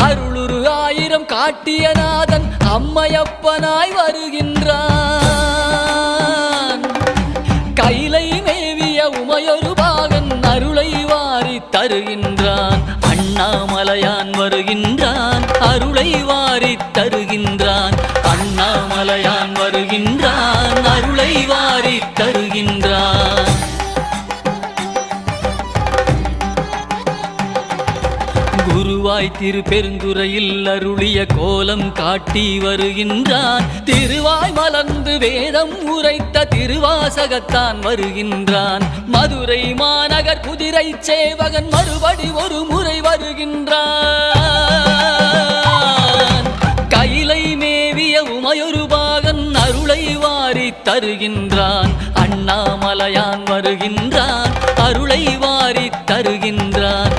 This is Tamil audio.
அருளுரு ஆயிரம் காட்டிய நாதன் அம்மையப்பனாய் வருகின்றான். கைலை மேவிய உமையொரு பாகன் அருளை வாரி தருகின்றான். அண்ணாமலையான் வருகின்றான், அருளை வாரி தருகின்றான். அண்ணாமலையான் வருகின்றான், அருளை வாரி தருகின்றான். குருவாய் திருப்பெருந்துறையில் அருளிய கோலம் காட்டி வருகின்றான். திருவாய் மலர்ந்து வேதம் உரைத்த திருவாசகத்தான் வருகின்றான். மதுரை மாநகர் குதிரை சேவகன் மறுபடி ஒரு முறை வருகின்றான். கைலை மேவிய உமையொரு பாகன் அருளை வாரி தருகின்றான். அண்ணாமலையான் வருகின்றான், அருளை வாரி தருகின்றான்.